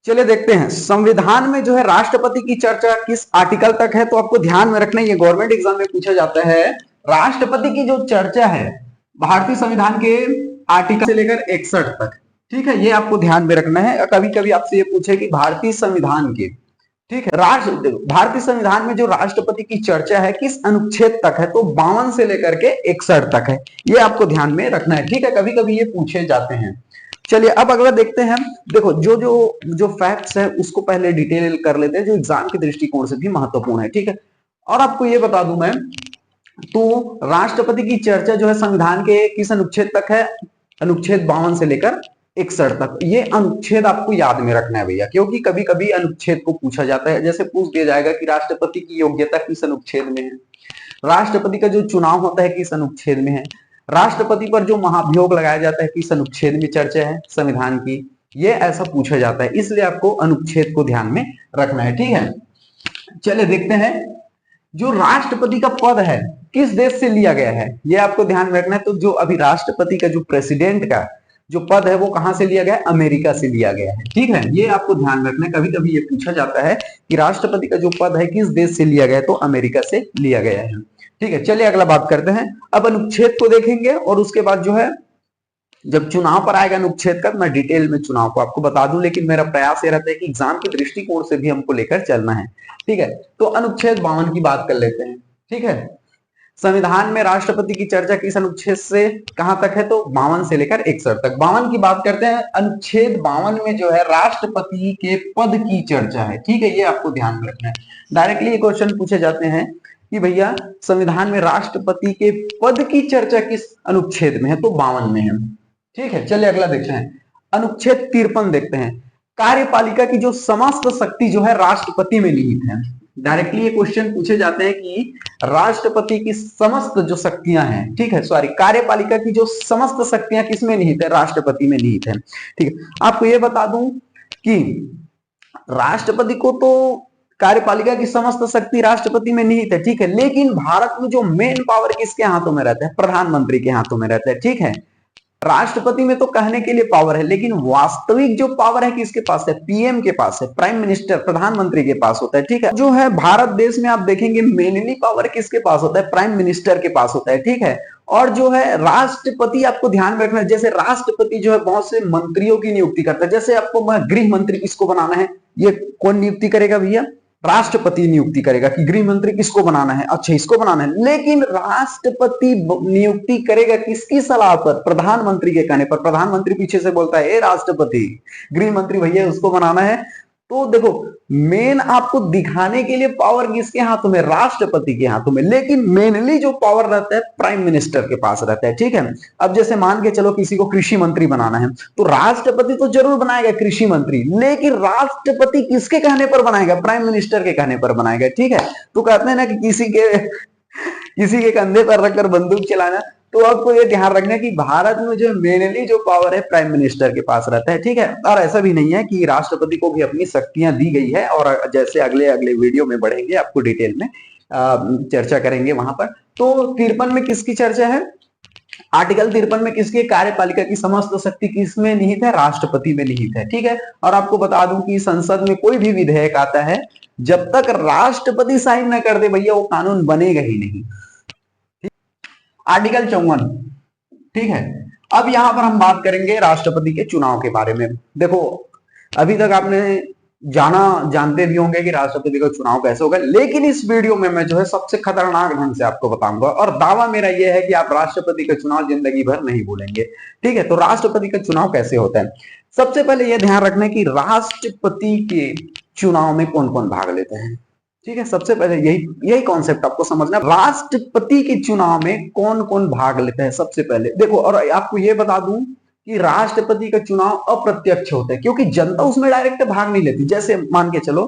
चलिए देखते हैं संविधान में जो है राष्ट्रपति की चर्चा किस आर्टिकल तक है। तो आपको ध्यान में रखना, ये गवर्नमेंट एग्जाम में पूछा जाता है। राष्ट्रपति की जो चर्चा है भारतीय संविधान के आर्टिकल से लेकर 61 तक, ठीक है, ये आपको ध्यान में रखना है। कभी कभी आपसे ये पूछे कि भारतीय संविधान के, ठीक है, भारतीय संविधान में जो राष्ट्रपति की चर्चा है किस अनुच्छेद तक है, तो 52 से लेकर के 61 तक है। ये आपको ध्यान में रखना है, ठीक है, कभी कभी ये पूछे जाते हैं। चलिए अब अगला देखते हैं। देखो जो जो जो फैक्ट्स है उसको पहले डिटेल कर लेते हैं जो एग्जाम के दृष्टिकोण से भी महत्वपूर्ण है, ठीक है। और आपको ये बता दूं मैं, तो राष्ट्रपति की चर्चा जो है संविधान के किस अनुच्छेद तक है, अनुच्छेद 52 से लेकर 61 तक। ये अनुच्छेद आपको याद में रखना है भैया, क्योंकि कभी कभी अनुच्छेद को पूछा जाता है। जैसे पूछ दिया जाएगा कि राष्ट्रपति की योग्यता किस अनुच्छेद में है, राष्ट्रपति का जो चुनाव होता है किस अनुच्छेद में है, राष्ट्रपति पर जो महाभियोग लगाया जाता है किस अनुच्छेद में चर्चा है संविधान की, ये ऐसा पूछा जाता है। इसलिए आपको अनुच्छेद को ध्यान में रखना है, ठीक है। चलिए देखते हैं जो राष्ट्रपति का पद है किस देश से लिया गया है, ये आपको ध्यान में रखना है। तो जो अभी राष्ट्रपति का जो प्रेसिडेंट का जो पद है वो कहां से लिया गया है, अमेरिका से लिया गया है, ठीक है। ये आपको ध्यान रखना है, कभी कभी ये पूछा जाता है कि राष्ट्रपति का जो पद है किस देश से लिया गया है, तो अमेरिका से लिया गया है, ठीक है। चलिए अगला बात करते हैं। अब अनुच्छेद को देखेंगे और उसके बाद जो है जब चुनाव पर आएगा अनुच्छेद का, मैं डिटेल में चुनाव को आपको बता दूं, लेकिन मेरा प्रयास ये रहता है कि एग्जाम के दृष्टिकोण से भी हमको लेकर चलना है, ठीक है। तो अनुच्छेद 52 की बात कर लेते हैं, ठीक है। संविधान में राष्ट्रपति की चर्चा किस अनुच्छेद से कहां तक है, तो 52 से लेकर 61 तक। 52 की बात करते हैं। अनुच्छेद 52 में जो है राष्ट्रपति के पद की चर्चा है, ठीक है, ये आपको ध्यान में रखना है। डायरेक्टली ये क्वेश्चन पूछे जाते हैं कि भैया संविधान में राष्ट्रपति के पद की चर्चा किस अनुच्छेद में है, तो 52 में है, ठीक है। चलिए अगला देखते हैं, अनुच्छेद 53 देखते हैं। कार्यपालिका की जो समस्त शक्ति जो है राष्ट्रपति में निहित है। डायरेक्टली ये क्वेश्चन पूछे जाते हैं कि राष्ट्रपति की समस्त जो शक्तियां हैं, ठीक है, सॉरी, कार्यपालिका की जो समस्त शक्तियां किसमें निहित है, राष्ट्रपति में निहित है, ठीक है। आपको ये बता दूं कि राष्ट्रपति को तो कार्यपालिका की समस्त शक्ति राष्ट्रपति में निहित है, ठीक है, लेकिन भारत में जो मेन पावर किसके हाथों में रहता है, प्रधानमंत्री के हाथों में रहता है, ठीक है। राष्ट्रपति में तो कहने के लिए पावर है, लेकिन वास्तविक जो पावर है किसके पास है, पीएम के पास है, प्राइम मिनिस्टर, प्रधानमंत्री के पास होता है, ठीक है। जो है भारत देश में आप देखेंगे मेनली पावर किसके पास होता है, प्राइम मिनिस्टर के पास होता है, ठीक है। और जो है राष्ट्रपति, आपको ध्यान में रखना है, जैसे राष्ट्रपति जो है बहुत से मंत्रियों की नियुक्ति करता है। जैसे आपको गृह मंत्री किसको बनाना है, ये कौन नियुक्ति करेगा भैया, राष्ट्रपति नियुक्ति करेगा कि गृह मंत्री किसको बनाना है, अच्छा इसको बनाना है। लेकिन राष्ट्रपति नियुक्ति करेगा किसकी सलाह पर, प्रधानमंत्री के कहने पर। प्रधानमंत्री पीछे से बोलता है ए राष्ट्रपति, गृह मंत्री भैया उसको बनाना है। तो देखो मेन आपको दिखाने के लिए पावर किसके हाथों में, राष्ट्रपति के हाथों में, लेकिन मेनली जो पावर रहता है प्राइम मिनिस्टर के पास रहता है, ठीक है। अब जैसे मान के चलो किसी को कृषि मंत्री बनाना है, तो राष्ट्रपति तो जरूर बनाएगा कृषि मंत्री, लेकिन राष्ट्रपति किसके कहने पर बनाएगा, प्राइम मिनिस्टर के कहने पर बनाएगा, ठीक है। तो कहते हैं ना कि किसी के कंधे पर रखकर बंदूक चलाना। तो आपको ये ध्यान रखना है कि भारत में जो मेनली जो पावर है प्राइम मिनिस्टर के पास रहता है, ठीक है। और ऐसा भी नहीं है कि राष्ट्रपति को भी अपनी शक्तियां दी गई है, और जैसे अगले अगले वीडियो में बढ़ेंगे आपको डिटेल में चर्चा करेंगे वहां पर। तो 53 में किसकी चर्चा है, आर्टिकल 53 में किसकी, कार्यपालिका की समस्त शक्ति किसमें निहित है, राष्ट्रपति में निहित है, ठीक है। और आपको बता दूं कि संसद में कोई भी विधेयक आता है जब तक राष्ट्रपति साइन न कर दे भैया वो कानून बनेगा ही नहीं। आर्टिकल 54, ठीक है। अब यहां पर हम बात करेंगे राष्ट्रपति के चुनाव के बारे में। देखो अभी तक आपने जानते भी होंगे कि राष्ट्रपति का चुनाव कैसे होगा, लेकिन इस वीडियो में मैं जो है सबसे खतरनाक ढंग से आपको बताऊंगा, और दावा मेरा यह है कि आप राष्ट्रपति का चुनाव जिंदगी भर नहीं भूलेंगे, ठीक है। तो राष्ट्रपति का चुनाव कैसे होता है, सबसे पहले यह ध्यान रखना है कि राष्ट्रपति के चुनाव में कौन कौन भाग लेते हैं, ठीक है। सबसे पहले यही कॉन्सेप्ट आपको समझना, राष्ट्रपति के चुनाव में कौन कौन भाग लेते हैं सबसे पहले। देखो और आपको यह बता दूं कि राष्ट्रपति का चुनाव अप्रत्यक्ष होता है, क्योंकि जनता उसमें डायरेक्ट भाग नहीं लेती। जैसे मान के चलो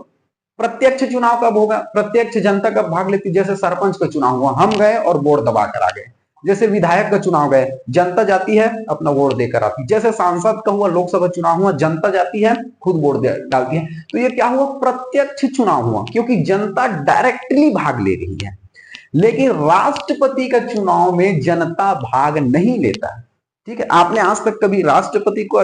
प्रत्यक्ष चुनाव कब होगा, प्रत्यक्ष जनता कब भाग लेती, जैसे सरपंच का चुनाव हुआ, हम गए और वोट दबा कर आ गए। जैसे विधायक का चुनाव गए, जनता जाती है अपना वोट देकर आती है। जैसे सांसद का हुआ, लोकसभा चुनाव हुआ, जनता जाती है खुद वोट डालती है। तो ये क्या हुआ, प्रत्यक्ष चुनाव हुआ, क्योंकि जनता डायरेक्टली भाग ले रही है। लेकिन राष्ट्रपति का चुनाव में जनता भाग नहीं लेता, ठीक है, आपने आज तक कभी राष्ट्रपति को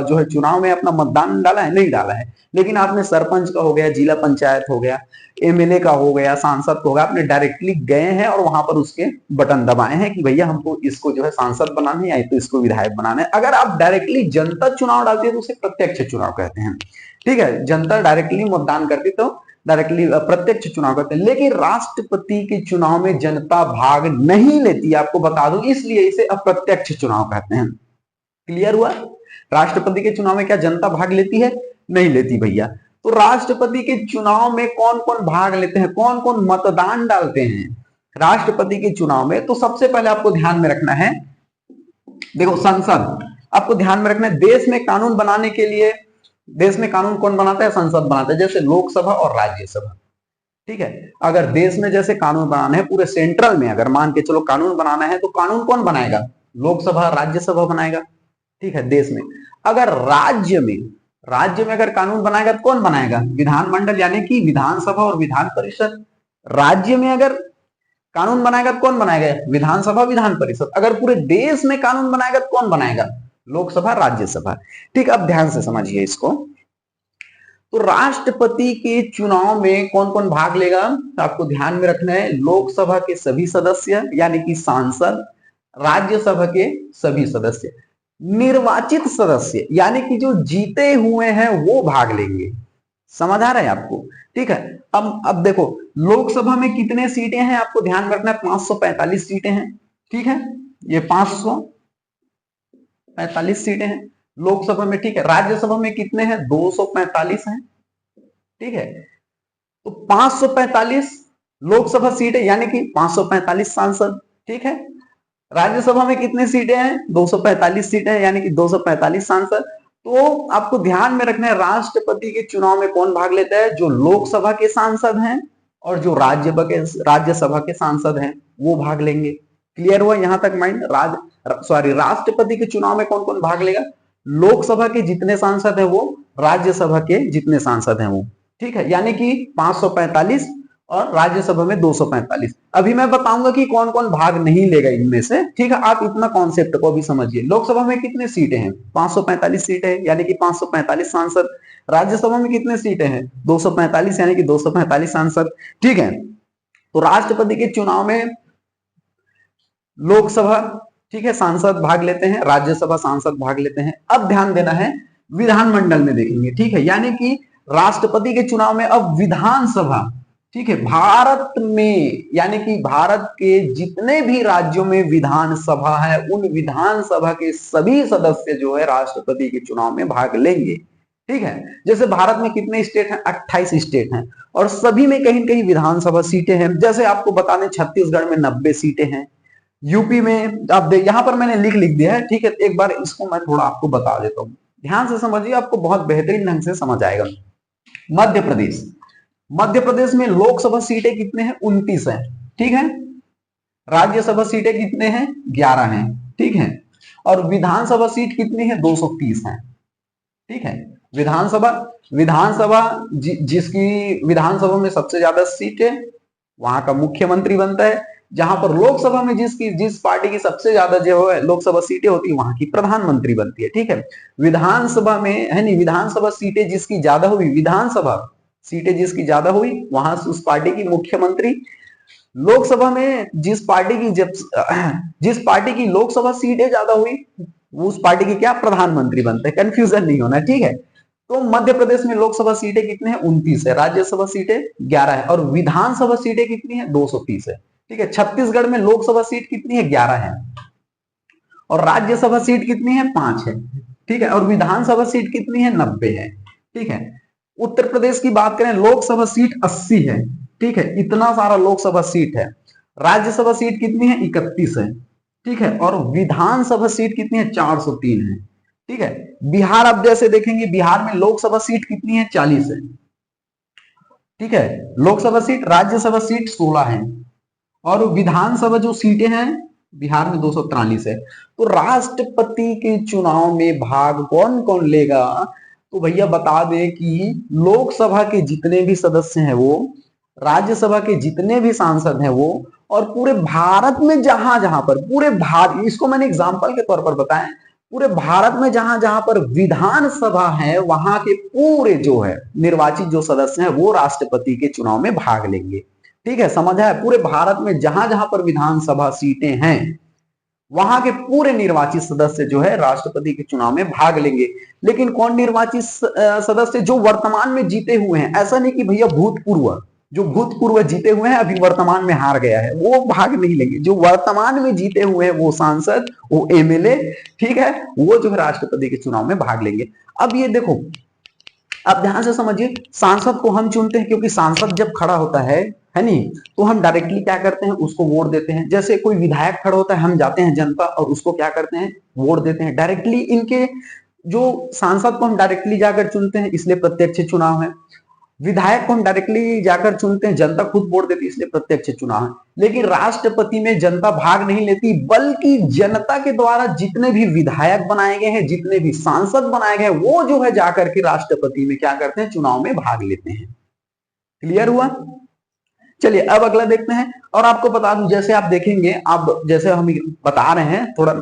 जो है चुनाव में अपना मतदान डाला है? नहीं डाला है। लेकिन आपने सरपंच का हो गया, जिला पंचायत हो गया, एमएलए का हो गया, सांसद का हो गया, आपने डायरेक्टली गए हैं और वहां पर उसके बटन दबाए हैं कि भैया हमको इसको जो है सांसद बनाना है या तो इसको विधायक बनाना है। अगर आप डायरेक्टली जनता चुनाव डालती है तो उसे प्रत्यक्ष चुनाव कहते हैं। ठीक है, जनता डायरेक्टली मतदान करती तो डायरेक्टली प्रत्यक्ष चुनाव करते हैं। लेकिन राष्ट्रपति के चुनाव में जनता भाग नहीं लेती, आपको बता दूं, इसलिए इसे अप्रत्यक्ष चुनाव कहते हैं। क्लियर हुआ? राष्ट्रपति के चुनाव में क्या जनता भाग लेती है? नहीं लेती भैया। तो राष्ट्रपति के चुनाव में कौन कौन भाग लेते हैं, कौन कौन मतदान डालते हैं राष्ट्रपति के चुनाव में? तो सबसे पहले आपको ध्यान में रखना है, देखो संसद, आपको ध्यान में रखना है, देश में कानून बनाने के लिए, देश में कानून कौन बनाता है? संसद बनाता है, जैसे लोकसभा और राज्यसभा। ठीक है, अगर देश में जैसे कानून बनाना है, पूरे सेंट्रल में अगर मान के चलो कानून बनाना है, तो कानून कौन बनाएगा? लोकसभा राज्यसभा बनाएगा। ठीक है, देश में। अगर राज्य में अगर कानून बनाएगा तो कौन बनाएगा? विधानमंडल, यानी कि विधानसभा और विधान परिषद। राज्य में अगर कानून बनाएगा तो कौन बनाएगा? विधानसभा विधान परिषद। अगर पूरे देश में कानून बनाएगा तो कौन बनाएगा? लोकसभा राज्यसभा। ठीक, अब ध्यान से समझिए इसको। तो राष्ट्रपति के चुनाव में कौन कौन भाग लेगा? तो आपको ध्यान में रखना है, लोकसभा के सभी सदस्य यानी कि सांसद, राज्यसभा के सभी सदस्य, निर्वाचित सदस्य यानी कि जो जीते हुए हैं वो भाग लेंगे। समझ आ रहा है आपको? ठीक है, अब देखो लोकसभा में कितने सीटें हैं, आपको ध्यान में रखना है, 545 सीटें हैं। ठीक है, ये 545 सीटें हैं लोकसभा में। ठीक है, राज्यसभा में कितने हैं? 245 हैं। ठीक है, तो 545 लोकसभा सीटें यानी कि 545 सांसद। ठीक है, राज्यसभा में कितने सीटें हैं? 245 सीटें हैं यानी कि 245 सांसद। तो आपको ध्यान में रखना है, राष्ट्रपति के चुनाव में कौन भाग लेता है? जो लोकसभा के सांसद हैं और जो राज्यसभा के सांसद हैं वो भाग लेंगे। क्लियर हुआ यहां तक माइंड? राष्ट्रपति के चुनाव में कौन कौन भाग लेगा? लोकसभा के जितने सांसद हैं वो, राज्यसभा के जितने सांसद हैं वो। ठीक है, यानी कि 545 और राज्यसभा में 245। अभी मैं बताऊंगा कि कौन कौन भाग नहीं लेगा इनमें से। ठीक है, आप इतना कॉन्सेप्ट को भी समझिए। लोकसभा में कितने सीटें हैं? 545 सीटें हैं यानी कि 545 सांसद। राज्यसभा में कितने सीटें हैं? 245 यानी कि 245 सांसद। ठीक है, तो राष्ट्रपति के चुनाव में लोकसभा, ठीक है, सांसद भाग लेते हैं, राज्यसभा सांसद भाग लेते हैं। अब ध्यान देना है, विधानमंडल में देखेंगे। ठीक है, यानी कि राष्ट्रपति के चुनाव में अब विधानसभा, ठीक है, भारत में यानी कि भारत के जितने भी राज्यों में विधानसभा है उन विधानसभा के सभी सदस्य जो है राष्ट्रपति के चुनाव में भाग लेंगे। ठीक है, जैसे भारत में कितने स्टेट हैं? 28 स्टेट हैं और सभी में कहीं कहीं विधानसभा सीटें हैं। जैसे आपको बता दें, छत्तीसगढ़ में 90 सीटें हैं, यूपी में आप यहां पर मैंने लिख दिया है। ठीक है, एक बार इसको मैं थोड़ा आपको बता देता हूं, ध्यान से समझिए, आपको बहुत बेहतरीन ढंग से समझ आएगा। मध्य प्रदेश में लोकसभा सीटें कितने हैं? 29 है। ठीक है, राज्यसभा सीटें कितने हैं? 11 हैं। ठीक है, और विधानसभा सीट कितनी है? 230 है। ठीक है, विधानसभा जिसकी विधानसभा में सबसे ज्यादा सीट है वहां का मुख्यमंत्री बनता है। जहां पर लोकसभा में जिस पार्टी की सबसे ज्यादा जो है लोकसभा सीटें होती है वहां की प्रधानमंत्री बनती है। ठीक है, विधानसभा में है नहीं, विधानसभा सीटें जिसकी ज्यादा हुई, विधानसभा सीटें जिसकी ज्यादा हुई वहां उस पार्टी की मुख्यमंत्री। लोकसभा में जिस पार्टी की लोकसभा सीटें ज्यादा हुई उस पार्टी की क्या? प्रधानमंत्री बनते हैं। कंफ्यूजन नहीं होना। ठीक है, तो मध्य प्रदेश में लोकसभा सीटें कितने हैं? 29 है, राज्यसभा सीटें 11 है और विधानसभा सीटें कितनी है? 230 है। ठीक है, छत्तीसगढ़ में लोकसभा सीट कितनी है? 11 है और राज्यसभा सीट कितनी है? 5 है। ठीक है, और विधानसभा सीट कितनी है? 90 है। ठीक है, उत्तर प्रदेश की बात करें, लोकसभा सीट 80 है। ठीक है, इतना सारा लोकसभा सीट है। राज्यसभा सीट कितनी है? 31 है। ठीक है, और विधानसभा सीट कितनी है? 403 है। ठीक है, बिहार अब जैसे देखेंगे, बिहार में लोकसभा सीट कितनी है? 40 है। ठीक है, लोकसभा सीट, राज्यसभा सीट 16 है और विधानसभा जो सीटें हैं बिहार में 243 है। तो राष्ट्रपति के चुनाव में भाग कौन कौन लेगा? तो भैया बता दें कि लोकसभा के जितने भी सदस्य हैं वो, राज्यसभा के जितने भी सांसद हैं वो, और पूरे भारत में जहां जहां पर पूरे भारत, इसको मैंने एग्जांपल के तौर पर बताया, पूरे भारत में जहां जहां पर विधानसभा है वहां के पूरे जो है निर्वाचित जो सदस्य हैं वो राष्ट्रपति के चुनाव में भाग लेंगे। ठीक है, समझ है? पूरे भारत में जहां जहां पर विधानसभा सीटें हैं वहां के पूरे निर्वाचित सदस्य जो है राष्ट्रपति के चुनाव में भाग लेंगे। लेकिन कौन निर्वाचित सदस्य? जो वर्तमान में जीते हुए हैं। ऐसा नहीं कि भैया भूतपूर्व, जो भूतपूर्व जीते हुए हैं अभी वर्तमान में हार गया है वो भाग नहीं लेंगे। जो वर्तमान में जीते हुए हैं वो सांसद, वो एमएलए, ठीक है, वो जो है राष्ट्रपति के चुनाव में भाग लेंगे। अब ये देखो, अब ध्यान से समझिए, सांसद को हम चुनते हैं क्योंकि सांसद जब खड़ा होता है नहीं, तो हम डायरेक्टली क्या करते हैं, उसको वोट देते हैं। जैसे कोई विधायक खड़ा होता है, हम जाते हैं जनता और उसको क्या करते हैं, वोट देते हैं डायरेक्टली। इनके जो सांसद को हम डायरेक्टली जाकर चुनते हैं इसलिए प्रत्यक्ष चुनाव है। विधायक को हम डायरेक्टली जाकर चुनते हैं, जनता खुद वोट देती है इसलिए प्रत्यक्ष चुनाव है। लेकिन राष्ट्रपति में जनता भाग नहीं लेती, बल्कि जनता के द्वारा जितने भी विधायक बनाए गए हैं, जितने भी सांसद बनाए गए हैं, वो जो है जाकर के राष्ट्रपति में क्या करते हैं, चुनाव में भाग लेते हैं। क्लियर हुआ? चलिए अब अगला देखते हैं। और आपको बता दूं, जैसे आप देखेंगे, आप जैसे हम बता रहे हैं थोड़ा,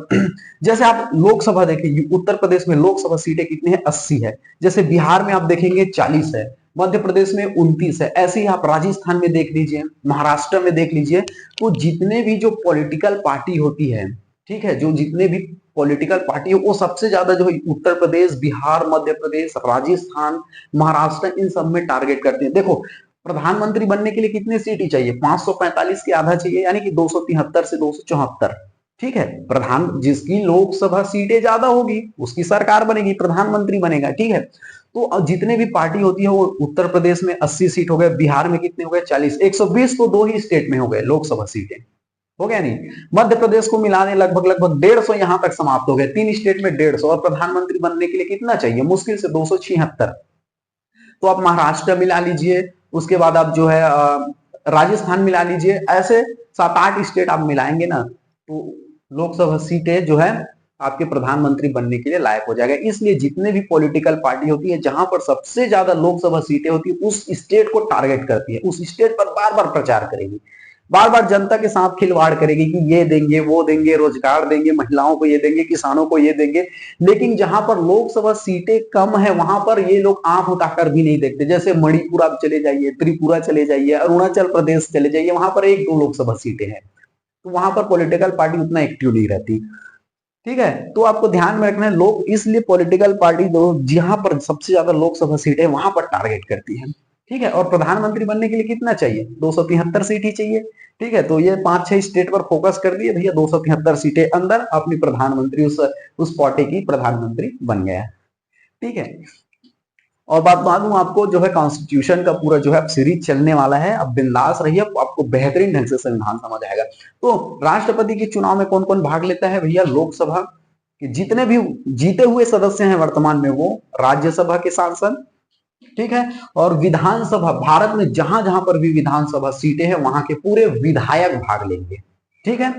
जैसे आप लोकसभा देखेंगे, उत्तर प्रदेश में लोकसभा सीटें कितनी है, 80 है। जैसे बिहार में आप देखेंगे 40 है, मध्य प्रदेश में 29 है। ऐसे ही आप राजस्थान में देख लीजिए, महाराष्ट्र में देख लीजिए। तो जितने भी जो पॉलिटिकल पार्टी होती है, ठीक है, जो जितने भी पॉलिटिकल पार्टी है वो सबसे ज्यादा जो है उत्तर प्रदेश, बिहार, मध्य प्रदेश, राजस्थान, महाराष्ट्र, इन सब में टारगेट करते हैं। देखो, प्रधानमंत्री बनने के लिए कितनी सीट ही चाहिए, 545 के आधा चाहिए, यानी कि 273 से 274। ठीक है, प्रधान जिसकी लोकसभा सीटें ज्यादा होगी उसकी सरकार बनेगी, प्रधानमंत्री बनेगा। ठीक है, तो जितने भी पार्टी होती है वो उत्तर प्रदेश में 80 सीट हो गए, बिहार में कितने हो गए, 40, 120 तो दो ही स्टेट में हो गए लोकसभा सीटें, हो गया नहीं। मध्य प्रदेश को मिलाने लगभग 150 यहां तक समाप्त हो गए, 3 स्टेट में 150। और प्रधानमंत्री बनने के लिए कितना चाहिए, मुश्किल से 276। तो आप महाराष्ट्र मिला लीजिए, उसके बाद आप जो है राजस्थान मिला लीजिए, ऐसे 7-8 स्टेट आप मिलाएंगे ना, तो लोकसभा सीटें जो है आपके प्रधानमंत्री बनने के लिए लायक हो जाएगा। इसलिए जितने भी पॉलिटिकल पार्टी होती है जहां पर सबसे ज्यादा लोकसभा सीटें होती है उस स्टेट को टारगेट करती है, उस स्टेट पर बार बार प्रचार करेगी, बार बार जनता के साथ खिलवाड़ करेगी कि ये देंगे, वो देंगे, रोजगार देंगे, महिलाओं को ये देंगे, किसानों को ये देंगे। लेकिन जहां पर लोकसभा सीटें कम है वहां पर ये लोग आंख उठाकर भी नहीं देखते। जैसे मणिपुर आप चले जाइए, त्रिपुरा चले जाइए, अरुणाचल प्रदेश चले जाइए, वहां पर 1-2 लोकसभा सीटें हैं, तो वहां पर पॉलिटिकल पार्टी उतना एक्टिव नहीं रहती। ठीक है, तो आपको ध्यान में रखना है, लोग इसलिए पॉलिटिकल पार्टी जहां पर सबसे ज्यादा लोकसभा सीटें वहां पर टारगेट करती है। ठीक है, और प्रधानमंत्री बनने के लिए कितना चाहिए, 273 सीट ही चाहिए। ठीक है, तो ये 5-6 स्टेट पर फोकस कर दिए भैया, 273 सीटें अंदर अपनी प्रधानमंत्री उस पार्टी की प्रधानमंत्री बन गया। ठीक है, और बात बता दूं आपको, जो है कॉन्स्टिट्यूशन का पूरा जो है सीरीज चलने वाला है, अब बिंदास रहिए, आपको बेहतरीन ढंग से संविधान समझ आएगा। तो राष्ट्रपति के चुनाव में कौन कौन भाग लेता है भैया, लोकसभा के जितने भी जीते हुए सदस्य हैं वर्तमान में वो, राज्यसभा के सांसद, ठीक है, और विधानसभा, भारत में जहां जहां पर भी विधानसभा सीटें हैं वहां के पूरे विधायक भाग लेंगे। ठीक है,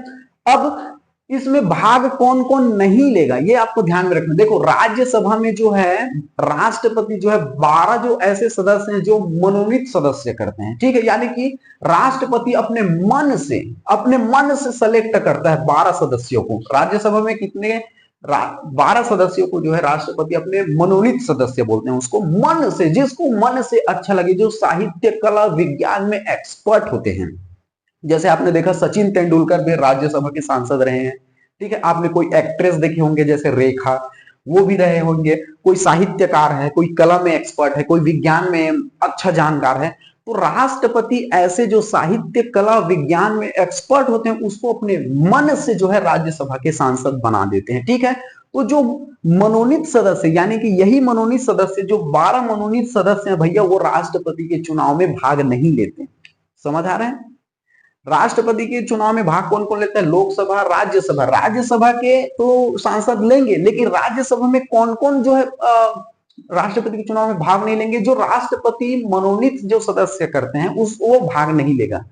अब इसमें भाग कौन कौन नहीं लेगा ये आपको ध्यान में रखना। देखो, राज्यसभा में जो है राष्ट्रपति जो है 12 जो ऐसे सदस्य हैं जो मनोनीत सदस्य करते हैं। ठीक है, यानी कि राष्ट्रपति अपने मन से सेलेक्ट करता है 12 सदस्यों को। राज्यसभा में कितने, 12 सदस्यों को जो है राष्ट्रपति अपने मनोनीत सदस्य बोलते हैं, उसको मन से, जिसको मन से अच्छा लगे, जो साहित्य, कला, विज्ञान में एक्सपर्ट होते हैं। जैसे आपने देखा सचिन तेंदुलकर भी राज्यसभा के सांसद रहे हैं। ठीक है, आपने कोई एक्ट्रेस देखे होंगे जैसे रेखा, वो भी रहे होंगे। कोई साहित्यकार है, कोई कला में एक्सपर्ट है, कोई विज्ञान में अच्छा जानकार है। तो राष्ट्रपति ऐसे जो साहित्य, कला, विज्ञान में एक्सपर्ट होते हैं उसको अपने मन से जो है राज्यसभा के सांसद बना देते हैं। ठीक है, तो जो मनोनीत सदस्य, यानी कि यही मनोनीत सदस्य, जो 12 मनोनीत सदस्य हैं भैया, वो राष्ट्रपति के चुनाव में भाग नहीं लेते। समझ आ रहा है? राष्ट्रपति के चुनाव में भाग कौन कौन लेता है, लोकसभा, राज्यसभा। राज्यसभा के तो सांसद लेंगे, लेकिन राज्यसभा में कौन कौन जो है राष्ट्रपति के चुनाव में भाग नहीं लेंगे, जो राष्ट्रपति मनोनीत जो सदस्य करते हैं वो भाग नहीं लेगा।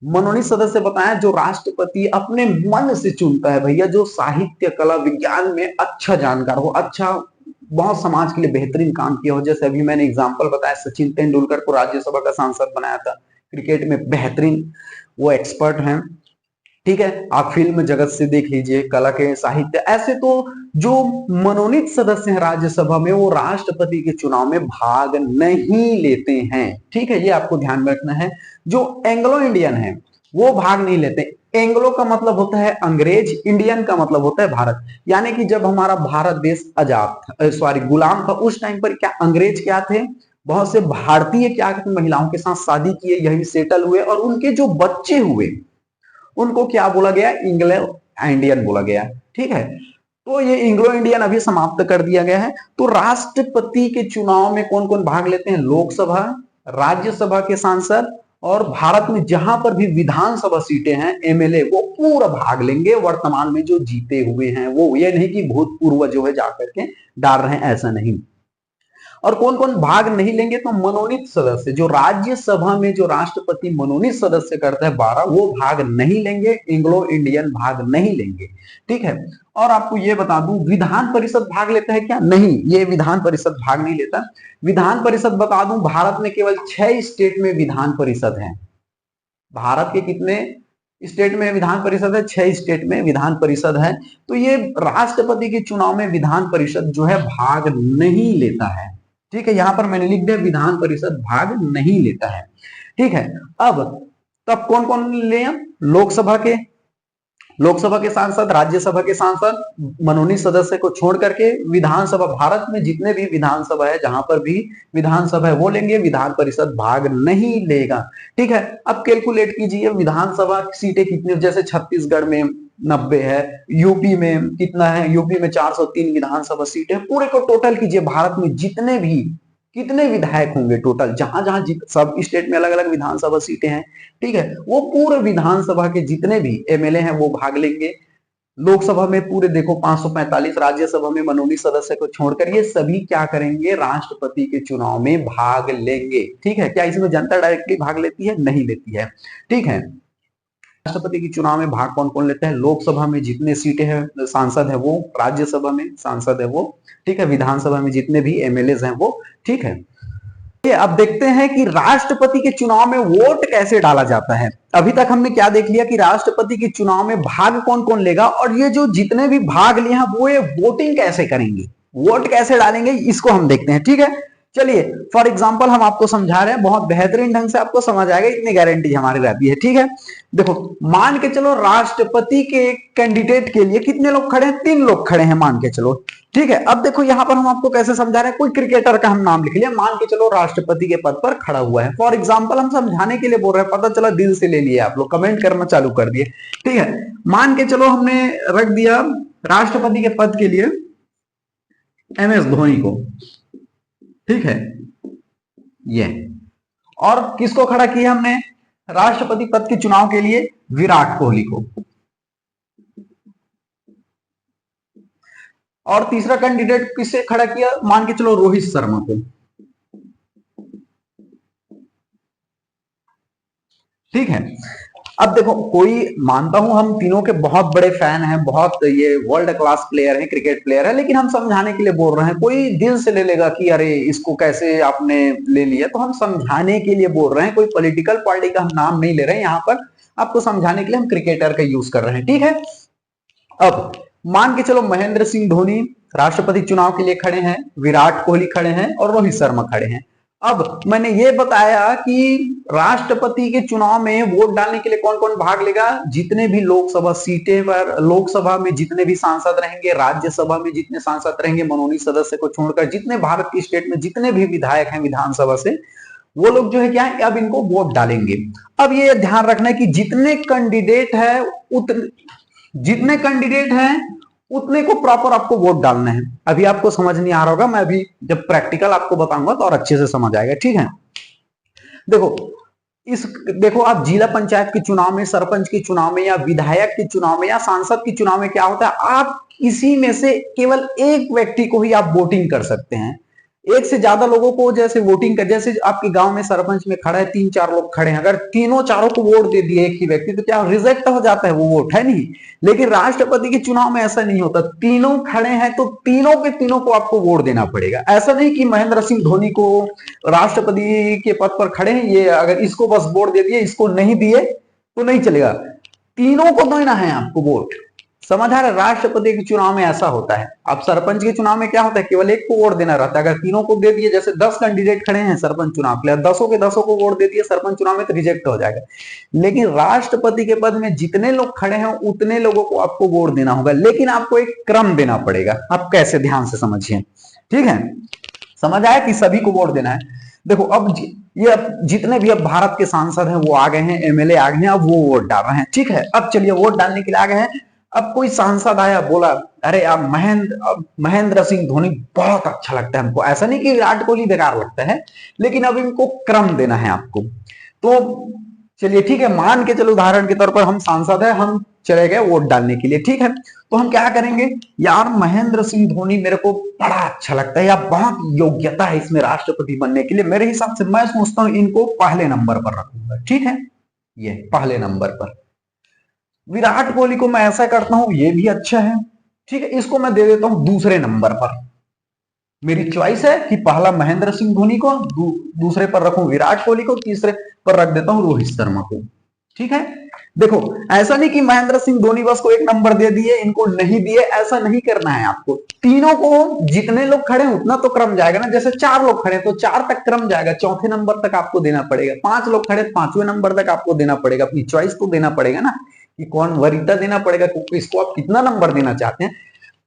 मनोनीत सदस्य बताया जो राष्ट्रपति अपने मन से चुनता है भैया, जो साहित्य, कला, विज्ञान में अच्छा जानकार हो, अच्छा बहुत समाज के लिए बेहतरीन काम किया हो। जैसे अभी मैंने एग्जांपल बताया, सचिन तेंदुलकर को राज्यसभा का सांसद बनाया था, क्रिकेट में बेहतरीन वो एक्सपर्ट हैं। ठीक है, आप फिल्म जगत से देख लीजिए, कला के साहित्य, ऐसे तो जो मनोनीत सदस्य हैं राज्यसभा में वो राष्ट्रपति के चुनाव में भाग नहीं लेते हैं। ठीक है, ये आपको ध्यान में रखना है। जो एंग्लो इंडियन है वो भाग नहीं लेते। एंग्लो का मतलब होता है अंग्रेज, इंडियन का मतलब होता है भारत। यानी कि जब हमारा भारत देश आजाद सॉरी गुलाम था, उस टाइम पर क्या अंग्रेज क्या थे, बहुत से भारतीय क्या महिलाओं के साथ शादी किए, यही सेटल हुए, और उनके जो बच्चे हुए उनको क्या बोला गया, इंग्लो इंडियन बोला गया। ठीक है, तो ये इंग्लो इंडियन अभी समाप्त कर दिया गया है। तो राष्ट्रपति के चुनाव में कौन कौन भाग लेते हैं, लोकसभा, राज्यसभा के सांसद, और भारत में जहां पर भी विधानसभा सीटें हैं एमएलए वो पूरा भाग लेंगे। वर्तमान में जो जीते हुए हैं वो, ये नहीं कि भूतपूर्व जो है जाकर के डाल रहे हैं, ऐसा नहीं। और कौन कौन भाग नहीं लेंगे, तो मनोनीत सदस्य, जो राज्यसभा में जो राष्ट्रपति मनोनीत सदस्य करता है 12, वो भाग नहीं लेंगे, इंग्लो इंडियन भाग नहीं लेंगे। ठीक है, और आपको ये बता दूं विधान परिषद भाग लेता है क्या, नहीं, ये विधान परिषद भाग नहीं लेता। विधान परिषद बता दूं, भारत में केवल 6 स्टेट में विधान परिषद है। भारत के कितने स्टेट में विधान परिषद है, 6 स्टेट में विधान परिषद है। तो ये राष्ट्रपति के चुनाव में विधान परिषद जो है भाग नहीं लेता है। ठीक है, यहां पर मैंने लिख दिया विधान परिषद भाग नहीं लेता है। ठीक है, अब तब कौन कौन ले, लोकसभा के सांसद, राज्यसभा के सांसद, मनोनीत सदस्य को छोड़ करके विधानसभा, भारत में जितने भी विधानसभा है, जहां पर भी विधानसभा है वो लेंगे, विधान परिषद भाग नहीं लेगा। ठीक है, अब कैलकुलेट कीजिए विधानसभा सीटें कितनी, जैसे छत्तीसगढ़ में 90 है, यूपी में कितना है, यूपी में 403 विधानसभा सीट है। पूरे को टोटल कीजिए, भारत में जितने भी कितने विधायक होंगे टोटल, जहां जहां सब स्टेट में अलग अलग विधानसभा सीटें हैं। ठीक है, वो पूरे विधानसभा के जितने भी एमएलए हैं वो भाग लेंगे। लोकसभा में पूरे देखो 545, राज्यसभा में मनोनीत सदस्य को छोड़कर ये सभी क्या करेंगे, राष्ट्रपति के चुनाव में भाग लेंगे। ठीक है, क्या इसमें जनता डायरेक्टली भाग लेती है, नहीं लेती है। ठीक है, राष्ट्रपति के चुनाव में भाग कौन कौन लेता है, लोकसभा में जितने सीटें हैं सांसद है वो, राज्यसभा में सांसद है वो, ठीक है, विधानसभा में जितने भी एमएलए हैं वो। ठीक है, अब देखते हैं कि राष्ट्रपति के चुनाव में वोट कैसे डाला जाता है। अभी तक हमने क्या देख लिया कि राष्ट्रपति के चुनाव में भाग कौन कौन लेगा, और ये जो जितने भी भाग लिए हैं वो ये वोटिंग कैसे करेंगे, वोट कैसे डालेंगे, इसको हम देखते हैं। ठीक है, चलिए फॉर एग्जांपल हम आपको समझा रहे हैं, बहुत बेहतरीन ढंग से आपको समझ आएगा, इतनी गारंटी हमारी रहती है। ठीक है, देखो मान के चलो राष्ट्रपति के कैंडिडेट के लिए कितने लोग खड़े हैं, 3 लोग खड़े हैं मान के चलो। ठीक है, अब देखो यहां पर हम आपको कैसे समझा रहे हैं, कोई क्रिकेटर का हम नाम लिख लिया, मान के चलो राष्ट्रपति के पद पर खड़ा हुआ है। फॉर एग्जाम्पल हम समझाने के लिए बोल रहे हैं, पता चला दिल से ले लिया आप लोग, कमेंट करना चालू कर दिए। ठीक है, मान के चलो हमने रख दिया राष्ट्रपति के पद के लिए एमएस धोनी को। ठीक है, ये, और किसको खड़ा किया हमने राष्ट्रपति पद के चुनाव के लिए, विराट कोहली को, और तीसरा कैंडिडेट किसे खड़ा किया, मान के चलो रोहित शर्मा को। ठीक है, अब देखो कोई, मानता हूं हम तीनों के बहुत बड़े फैन हैं, बहुत ये वर्ल्ड क्लास प्लेयर हैं, क्रिकेट प्लेयर है, लेकिन हम समझाने के लिए बोल रहे हैं। कोई दिल से ले लेगा कि अरे इसको कैसे आपने ले लिया, तो हम समझाने के लिए बोल रहे हैं, कोई पॉलिटिकल पार्टी का हम नाम नहीं ले रहे हैं, यहाँ पर आपको समझाने के लिए हम क्रिकेटर का यूज कर रहे हैं। ठीक है, अब मान के चलो महेंद्र सिंह धोनी राष्ट्रपति चुनाव के लिए खड़े हैं, विराट कोहली खड़े हैं, और रोहित शर्मा खड़े हैं। अब मैंने ये बताया कि राष्ट्रपति के चुनाव में वोट डालने के लिए कौन कौन भाग लेगा, जितने भी लोकसभा सीटें पर, लोकसभा में जितने भी सांसद रहेंगे, राज्यसभा में जितने सांसद रहेंगे मनोनीत सदस्य को छोड़कर, जितने भारत की स्टेट में जितने भी विधायक हैं विधानसभा से, वो लोग जो है क्या है, अब इनको वोट डालेंगे। अब ये ध्यान रखना है कि जितने कैंडिडेट है उतने को प्रॉपर आपको वोट डालना है। अभी आपको समझ नहीं आ रहा होगा, मैं अभी जब प्रैक्टिकल आपको बताऊंगा तो और अच्छे से समझ आएगा। ठीक है, देखो आप जिला पंचायत के चुनाव में, सरपंच के चुनाव में, या विधायक के चुनाव में, या सांसद के चुनाव में क्या होता है, आप इसी में से केवल एक व्यक्ति को ही आप वोटिंग कर सकते हैं। एक से ज्यादा लोगों को जैसे वोटिंग कर, जैसे आपके गांव में सरपंच में खड़ा है, 3-4 लोग खड़े हैं, अगर तीनों चारों को वोट दे दिए एक ही व्यक्ति, तो क्या रिजेक्ट हो जाता है वो वोट, है नहीं। लेकिन राष्ट्रपति के चुनाव में ऐसा नहीं होता, तीनों खड़े हैं तो तीनों के तीनों को आपको वोट देना पड़ेगा। ऐसा नहीं कि महेंद्र सिंह धोनी को राष्ट्रपति के पद पर खड़े हैं, ये अगर इसको बस वोट दे दिए, इसको नहीं दिए, तो नहीं चलेगा, तीनों को देना है आपको वोट। समझ आ रहा है? राष्ट्रपति के चुनाव में ऐसा होता है। अब सरपंच के चुनाव में क्या होता है, केवल एक को वोट देना रहता है। अगर तीनों को दे दिए, जैसे 10 कैंडिडेट खड़े हैं सरपंच चुनाव के लिए, 10 के 10 को वोट दे दिए सरपंच चुनाव में, तो रिजेक्ट हो जाएगा। लेकिन राष्ट्रपति के पद में जितने लोग खड़े हैं उतने लोगों को आपको वोट देना होगा, लेकिन आपको एक क्रम देना पड़ेगा। आप कैसे, ध्यान से समझिए, ठीक है? समझ आया कि सभी को वोट देना है। देखो अब ये अब जितने भी अब भारत के सांसद हैं वो आ गए हैं, एमएलए आ गए हैं, अब वो वोट डाल रहे हैं, ठीक है? अब चलिए वोट डालने के लिए आ गए हैं। अब कोई सांसद आया, बोला अरे आप महेंद्र सिंह धोनी बहुत अच्छा लगता है हमको। ऐसा नहीं कि विराट कोहली बेकार लगता है, लेकिन अब इनको क्रम देना है आपको। तो चलिए ठीक है, मान के चलो उदाहरण के तौर पर हम सांसद है, हम चले गए वोट डालने के लिए, ठीक है? तो हम क्या करेंगे, यार महेंद्र सिंह धोनी मेरे को बड़ा अच्छा लगता है, या बहुत योग्यता है इसमें राष्ट्रपति बनने के लिए, मेरे हिसाब से मैं सोचता हूं इनको पहले नंबर पर रखूंगा, ठीक है? ये पहले नंबर पर। विराट कोहली को मैं ऐसा करता हूं, ये भी अच्छा है, ठीक है, इसको मैं दे देता हूं दूसरे नंबर पर। मेरी चॉइस है कि पहला महेंद्र सिंह धोनी को, दूसरे पर रखूं विराट कोहली को, तीसरे पर रख देता हूं रोहित शर्मा को, ठीक है? देखो ऐसा नहीं कि महेंद्र सिंह धोनी बस को एक नंबर दे दिए, इनको नहीं दिए, ऐसा नहीं करना है आपको। तीनों को, जितने लोग खड़े हैं उतना तो क्रम जाएगा ना। जैसे 4 लोग खड़े तो 4 तक क्रम जाएगा, चौथे नंबर तक आपको देना पड़ेगा। 5 लोग खड़े, 5वें नंबर तक आपको देना पड़ेगा। अपनी चॉइस को देना पड़ेगा ना, कि कौन वरीयता देना पड़ेगा, क्योंकि इसको आप कितना नंबर देना चाहते हैं।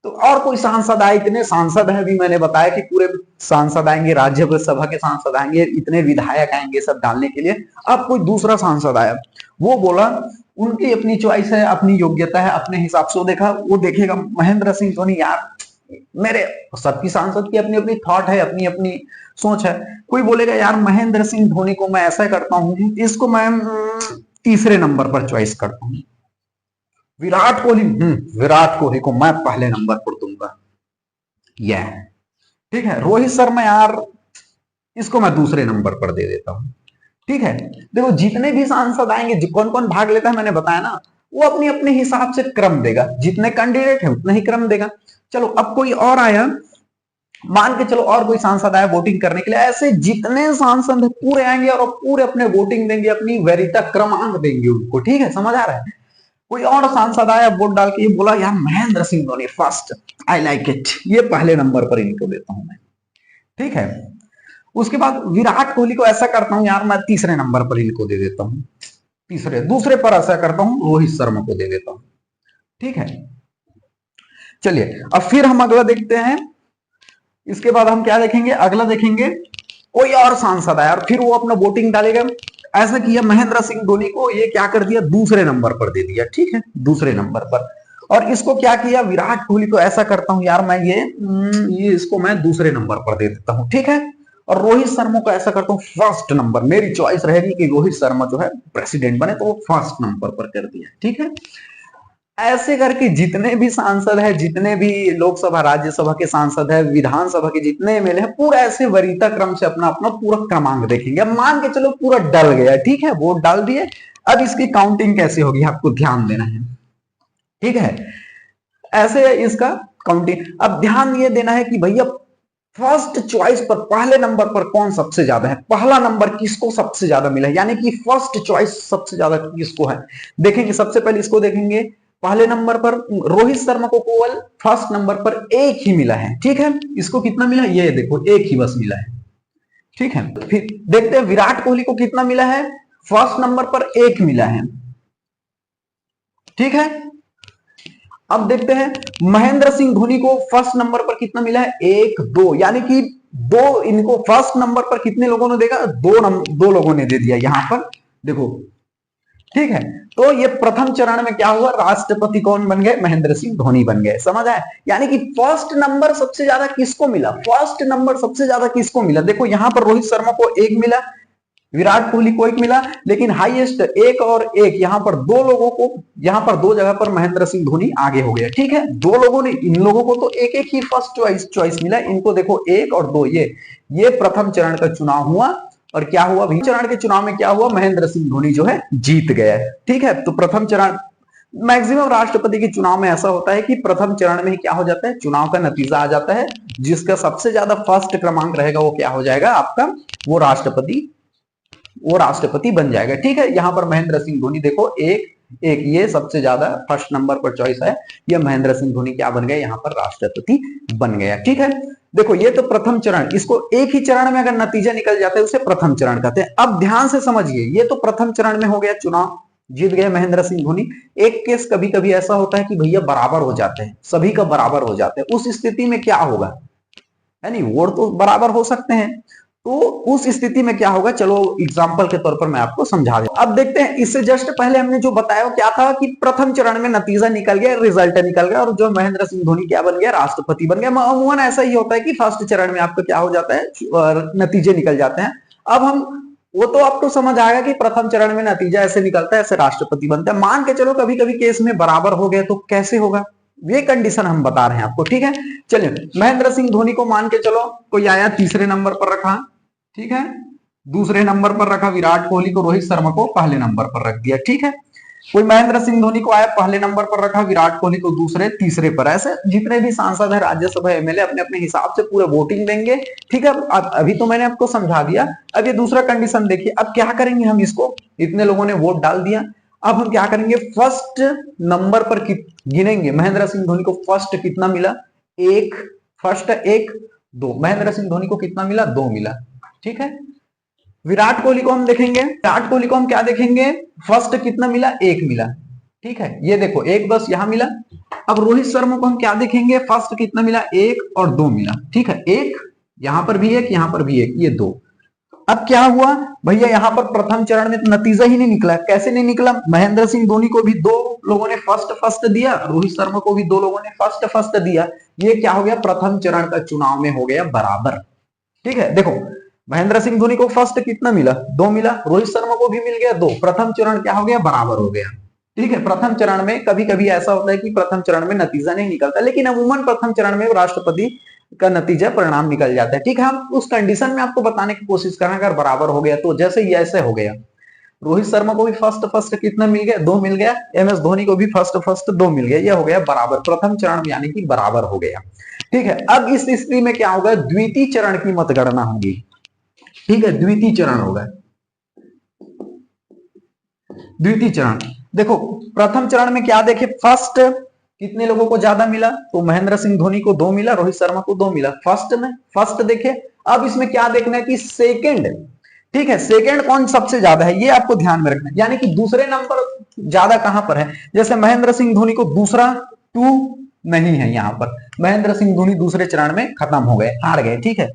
तो और कोई सांसद आए, इतने सांसद हैं, अभी मैंने बताया कि पूरे सांसद आएंगे, राज्यसभा के सांसद आएंगे, इतने विधायक आएंगे सब डालने के लिए। अब कोई दूसरा सांसद आया, वो बोला उनकी अपनी चॉइस है, अपनी योग्यता है, अपने हिसाब से वो देखा, वो देखेगा महेंद्र सिंह धोनी, यार मेरे, सबकी सांसद की अपनी अपनी थॉट है, अपनी अपनी सोच है। कोई बोलेगा यार महेंद्र सिंह धोनी को मैं ऐसा करता हूं, इसको मैं तीसरे नंबर पर चॉइस करता हूं। विराट कोहली को मैं पहले नंबर पर दूंगा, यह ठीक है। रोहित शर्मा यार, इसको मैं दूसरे नंबर पर दे देता हूं, ठीक है। देखो जितने भी सांसद आएंगे, कौन कौन भाग लेता है मैंने बताया ना, वो अपने अपने हिसाब से क्रम देगा, जितने कैंडिडेट है उतना ही क्रम देगा। चलो अब कोई और आया, मान के चलो और कोई सांसद आया वोटिंग करने के लिए, ऐसे जितने सांसद है पूरे आएंगे और पूरे अपने वोटिंग देंगे, अपनी वैरिता क्रमांक देंगे उनको, ठीक है, समझ आ रहा है। कोई और सांसद आया वोट डाल के, ये बोला यार Mahendra Singh Dhoni first, I like it, ये पहले नंबर पर इनको देता हूं मैं, ठीक है। उसके बाद विराट कोहली को ऐसा करता हूं यार, मैं तीसरे नंबर पर इनको दे देता हूं, दूसरे पर ऐसा करता हूं रोहित शर्मा को दे देता हूं, ठीक है। चलिए अब फिर हम अगला देखते हैं। इसके बाद हम क्या देखेंगे, अगला देखेंगे, कोई और सांसद आया और फिर वो अपना वोटिंग डालेगा। ऐसा किया, महेंद्र सिंह धोनी को ये क्या कर दिया, दूसरे नंबर पर दे दिया, ठीक है, दूसरे नंबर पर। और इसको क्या किया, विराट कोहली को ऐसा करता हूं यार मैं ये इसको मैं दूसरे नंबर पर दे देता हूं, ठीक है। और रोहित शर्मा को ऐसा करता हूं फर्स्ट नंबर, मेरी चॉइस रहेगी कि रोहित शर्मा जो है प्रेसिडेंट बने, तो वो फर्स्ट नंबर पर कर दिया, ठीक है। ऐसे करके जितने भी सांसद है, जितने भी लोकसभा राज्यसभा के सांसद है, विधानसभा के जितने एमएलए हैं, पूरा ऐसे वरीयता क्रम से अपना अपना पूरा क्रमांक देखेंगे। अब मान के चलो पूरा डल गया, ठीक है, वोट डाल दिए, अब इसकी काउंटिंग कैसे होगी आपको ध्यान देना है, ठीक है। ऐसे इसका काउंटिंग, अब ध्यान ये देना है कि भैया फर्स्ट चॉइस पर, पहले नंबर पर कौन सबसे ज्यादा है, पहला नंबर किसको सबसे ज्यादा मिला है, यानी कि फर्स्ट चॉइस सबसे ज्यादा किसको है। देखेंगे, सबसे पहले इसको देखेंगे, पहले नंबर पर रोहित शर्मा को केवल फर्स्ट नंबर पर एक ही मिला है, ठीक है। इसको कितना मिला, ये देखो एक ही बस मिला है, ठीक है। फिर देखते हैं विराट कोहली को कितना मिला है, फर्स्ट नंबर पर एक मिला है, ठीक है। अब देखते हैं महेंद्र सिंह धोनी को फर्स्ट नंबर पर कितना मिला है, 1 2, यानी कि 2, इनको फर्स्ट नंबर पर कितने लोगों ने देखा, 2 लोगों ने दे दिया यहां पर, देखो, ठीक है। तो ये प्रथम चरण में क्या हुआ, राष्ट्रपति कौन बन गए, महेंद्र सिंह धोनी बन गए, समझ आए। यानी कि फर्स्ट नंबर सबसे ज्यादा किसको मिला, फर्स्ट नंबर सबसे ज्यादा किसको मिला, देखो यहां पर रोहित शर्मा को 1 मिला, विराट कोहली को 1 मिला, लेकिन हाईएस्ट 1 और 1, यहां पर 2 लोगों को, यहां पर 2 जगह पर महेंद्र सिंह धोनी आगे हो गया, ठीक है। 2 लोगों ने, इन लोगों को तो एक एक ही फर्स्ट चॉइस मिला, इनको देखो 1 और 2, ये प्रथम चरण का चुनाव हुआ। और क्या हुआ, चरण के चुनाव में क्या हुआ, महेंद्र सिंह धोनी जो है जीत गया, ठीक है। तो प्रथम चरण, मैक्सिमम राष्ट्रपति के चुनाव में ऐसा होता है कि प्रथम चरण में ही क्या हो जाता है, चुनाव का नतीजा आ जाता है, जिसका सबसे ज्यादा फर्स्ट क्रमांक रहेगा वो क्या हो जाएगा आपका, वो राष्ट्रपति वो राष्ट्रपति बन जाएगा। ठीक है, यहाँ पर महेंद्र सिंह धोनी देखो एक एक ये सबसे ज्यादा फर्स्ट नंबर पर चॉइस है, ये महेंद्र सिंह धोनी क्या बन गए, यहाँ पर राष्ट्रपति बन गया। ठीक है, देखो ये तो प्रथम चरण, इसको एक ही चरण में अगर नतीजा निकल जाता है उसे प्रथम चरण कहते हैं। अब ध्यान से समझिए, ये तो प्रथम चरण में हो गया चुनाव, जीत गए महेंद्र सिंह धोनी। एक केस कभी कभी ऐसा होता है कि भैया बराबर हो जाते हैं, सभी का बराबर हो जाते हैं, उस स्थिति में क्या होगा, है नहीं, वोट तो बराबर हो सकते हैं, तो उस स्थिति में क्या होगा, चलो एग्जांपल के तौर पर मैं आपको समझा दूं। अब देखते हैं, इससे जस्ट पहले हमने जो बताया क्या था कि प्रथम चरण में नतीजा निकल गया, रिजल्ट निकल गया और जो महेंद्र सिंह धोनी क्या बन गया, राष्ट्रपति बन गया। अमूमन ऐसा ही होता है कि फर्स्ट चरण में आपका क्या हो जाता है, नतीजे निकल जाते हैं। अब हम वो तो आपको समझ आएगा कि प्रथम चरण में नतीजा ऐसे निकलता है, ऐसे राष्ट्रपति बनता है। मान के चलो कभी कभी केस में बराबर हो गए तो कैसे होगा, ये कंडीशन हम बता रहे हैं आपको। ठीक है, चलिए महेंद्र सिंह धोनी को मान के चलो कोई आया तीसरे नंबर पर रखा, ठीक है, दूसरे नंबर पर रखा विराट कोहली को, रोहित शर्मा को पहले नंबर पर रख दिया। ठीक है, कोई महेंद्र सिंह धोनी को आया पहले नंबर पर रखा, विराट कोहली को दूसरे तीसरे पर, ऐसे जितने भी सांसद है राज्यसभा एमएलए अपने अपने हिसाब से पूरे वोटिंग देंगे। ठीक है, अब अभी तो मैंने आपको समझा दिया। अब ये दूसरा कंडीशन देखिए, अब क्या करेंगे हम, इसको इतने लोगों ने वोट डाल दिया, अब हम क्या करेंगे, फर्स्ट नंबर पर गिनेंगे महेंद्र सिंह धोनी को फर्स्ट कितना मिला, एक, फर्स्ट एक, दो, महेंद्र सिंह धोनी को कितना मिला, दो मिला। ठीक है, विराट कोहली को हम देखेंगे, विराट कोहली को हम क्या देखेंगे, फर्स्ट कितना मिला, एक मिला। ठीक है, ये देखो एक बस यहां मिला। अब रोहित शर्मा को हम क्या देखेंगे, फर्स्ट कितना मिला, एक और दो मिला। ठीक है, एक यहां पर भी एक, यहां पर भी एक, ये दो। अब क्या हुआ भैया, यहां पर प्रथम चरण में तो नतीजा ही नहीं निकला। कैसे नहीं निकला, महेंद्र सिंह धोनी को भी दो लोगों ने फर्स्ट फर्स्ट दिया, रोहित शर्मा को भी दो लोगों ने फर्स्ट फर्स्ट दिया। ये क्या हो गया, प्रथम चरण का चुनाव में हो गया बराबर। ठीक है, देखो महेंद्र सिंह धोनी को फर्स्ट कितना मिला, दो मिला, रोहित शर्मा को भी मिल गया दो, प्रथम चरण क्या हो गया, बराबर हो गया। ठीक है, प्रथम चरण में कभी कभी ऐसा होता है कि प्रथम चरण में नतीजा नहीं निकलता, लेकिन अमूमन प्रथम चरण में राष्ट्रपति का नतीजा परिणाम निकल जाता है। ठीक है, हम उस कंडीशन में आपको बताने की कोशिश कर रहे हैं, अगर बराबर हो गया तो जैसे ही ऐसे हो गया, रोहित शर्मा को भी फर्स्ट फर्स्ट कितना मिल गया, दो मिल गया, एमएस धोनी को भी फर्स्ट फर्स्ट दो मिल गया, ये हो गया बराबर, प्रथम चरण में यानी कि बराबर हो गया। ठीक है, अब इस स्थिति में क्या होगा, द्वितीय चरण की मतगणना होगी। ठीक है, द्वितीय चरण होगा, द्वितीय चरण। देखो प्रथम चरण में क्या देखे, फर्स्ट कितने लोगों को ज्यादा मिला, तो महेंद्र सिंह धोनी को दो मिला, रोहित शर्मा को दो मिला फर्स्ट में, फर्स्ट देखे। अब इसमें क्या देखना है कि सेकंड, ठीक है, सेकंड कौन सबसे ज्यादा है, ये आपको ध्यान में रखना है, यानी कि दूसरे नंबर ज्यादा कहां पर है। जैसे महेंद्र सिंह धोनी को दूसरा टू नहीं है, यहां पर महेंद्र सिंह धोनी दूसरे चरण में खत्म हो गए, हार गए। ठीक है,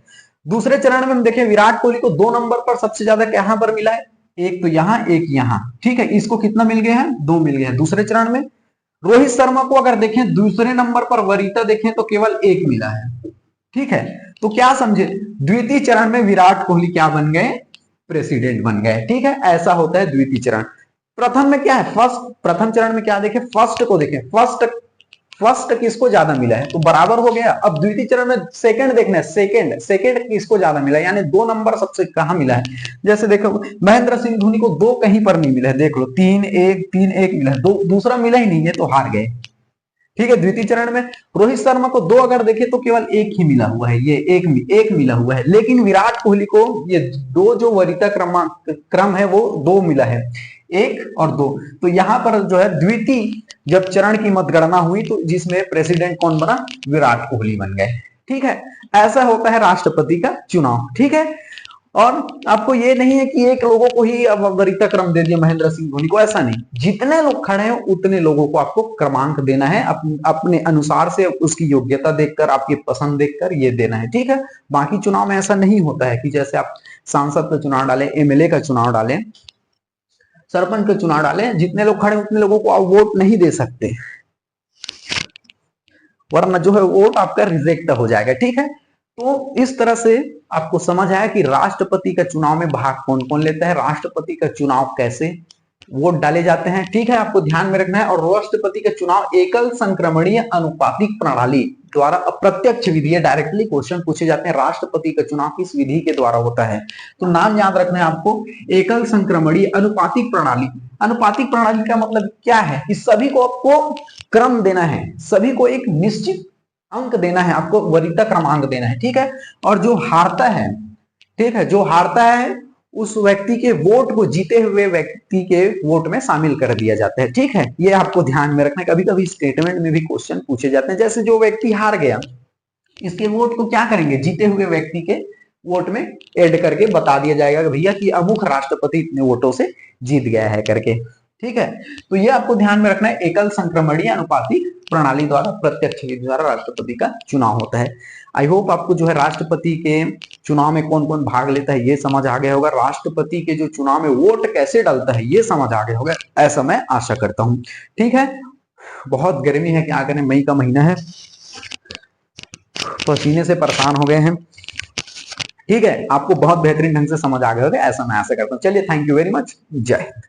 दूसरे चरण में हम देखें विराट कोहली को दो नंबर पर सबसे ज्यादा कहां पर मिला है, एक तो यहां एक यहां। ठीक है, इसको कितना मिल गया है, दो मिल गया है दूसरे चरण में। रोहित शर्मा को अगर देखें दूसरे नंबर पर वरीयता देखें तो केवल एक मिला है। ठीक है, तो क्या समझे, द्वितीय चरण में विराट कोहली क्या बन गए, प्रेसिडेंट बन गए। ठीक है, ऐसा होता है द्वितीय चरण। प्रथम में क्या है, फर्स्ट, प्रथम चरण में क्या देखें, फर्स्ट को देखें, फर्स्ट किसको ज्यादा मिला है, तो बराबर हो गया। अब द्वितीय चरण में सेकंड देखना है, सेकंड किसको ज्यादा मिला है, यानी दो नंबर सबसे कहां मिला है। जैसे देखो महेंद्र सिंह धोनी को दो कहीं पर नहीं मिला है, देख लो तीन एक मिला है, दो दूसरा मिला ही नहीं है, तो हार गए। ठीक है, द्वितीय चरण में रोहित शर्मा को दो अगर देखे तो केवल एक ही मिला हुआ है, ये एक मिला हुआ है, लेकिन विराट कोहली को ये दो जो वरीयता क्रम है वो दो मिला है, एक और दो। तो यहां पर जो है द्वितीय जब चरण की मतगणना हुई तो जिसमें प्रेसिडेंट कौन बना, विराट कोहली बन गए। ठीक है, ऐसा होता है राष्ट्रपति का चुनाव। ठीक है, और आपको ये नहीं है कि एक लोगों को ही अब वरीयता क्रम दे दिया महेंद्र सिंह धोनी को, ऐसा नहीं, जितने लोग खड़े हैं उतने लोगों को आपको क्रमांक देना है, अपने अनुसार से उसकी योग्यता देखकर, आपकी पसंद देखकर ये देना है। ठीक है, बाकी चुनाव में ऐसा नहीं होता है कि जैसे आप सांसद का चुनाव डालें, एमएलए का चुनाव डालें, सरपंच का चुनाव डालें, जितने लोग खड़े उतने लोगों को आप वोट नहीं दे सकते, वरना जो है वोट आपका रिजेक्ट हो जाएगा। ठीक है, तो इस तरह से आपको समझ आया कि राष्ट्रपति का चुनाव में भाग कौन कौन लेता है, राष्ट्रपति का चुनाव कैसे वोट डाले जाते हैं। ठीक है, आपको ध्यान में रखना है। और राष्ट्रपति का चुनाव एकल संक्रमणीय अनुपातिक प्रणाली द्वारा अप्रत्यक्ष विधि है, डायरेक्टली क्वेश्चन पूछे जाते हैं, राष्ट्रपति का चुनाव किस विधि के द्वारा होता है, तो नाम याद रखना है आपको, एकल संक्रमणीय अनुपातिक प्रणाली। अनुपातिक प्रणाली का मतलब क्या है कि सभी को आपको क्रम देना है, सभी को एक निश्चित अंक देना है, आपको वरीयता क्रमांक देना है। ठीक है, और जो हारता है, ठीक है, जो हारता है उस व्यक्ति के वोट को, जीते हुए व्यक्ति के वोट में शामिल कर दिया जाता है। ठीक है, ये आपको ध्यान में रखना। कभी कभी स्टेटमेंट में भी क्वेश्चन पूछे जाते हैं, जैसे जो व्यक्ति हार गया इसके वोट को क्या करेंगे, जीते हुए व्यक्ति के वोट में ऐड करके बता दिया जाएगा कि भैया कि अमुक राष्ट्रपति इतने वोटों से जीत गया है करके। ठीक है, तो ये आपको ध्यान में रखना है, एकल संक्रमणीय अनुपातिक प्रणाली द्वारा, प्रत्यक्ष विधि द्वारा राष्ट्रपति का चुनाव होता है। आई होप आपको जो है राष्ट्रपति के चुनाव में कौन कौन भाग लेता है ये समझ आ गया होगा, राष्ट्रपति के जो चुनाव में वोट कैसे डलता है ये समझ आ गया होगा, ऐसा मैं आशा करता हूं। ठीक है, बहुत गर्मी है, क्या करें, मई का महीना है, पसीने से परेशान हो गए हैं। ठीक है, आपको बहुत बेहतरीन ढंग से समझ आ गया होगा, ऐसा मैं आशा करता हूँ। चलिए, थैंक यू वेरी मच, जय हिंद।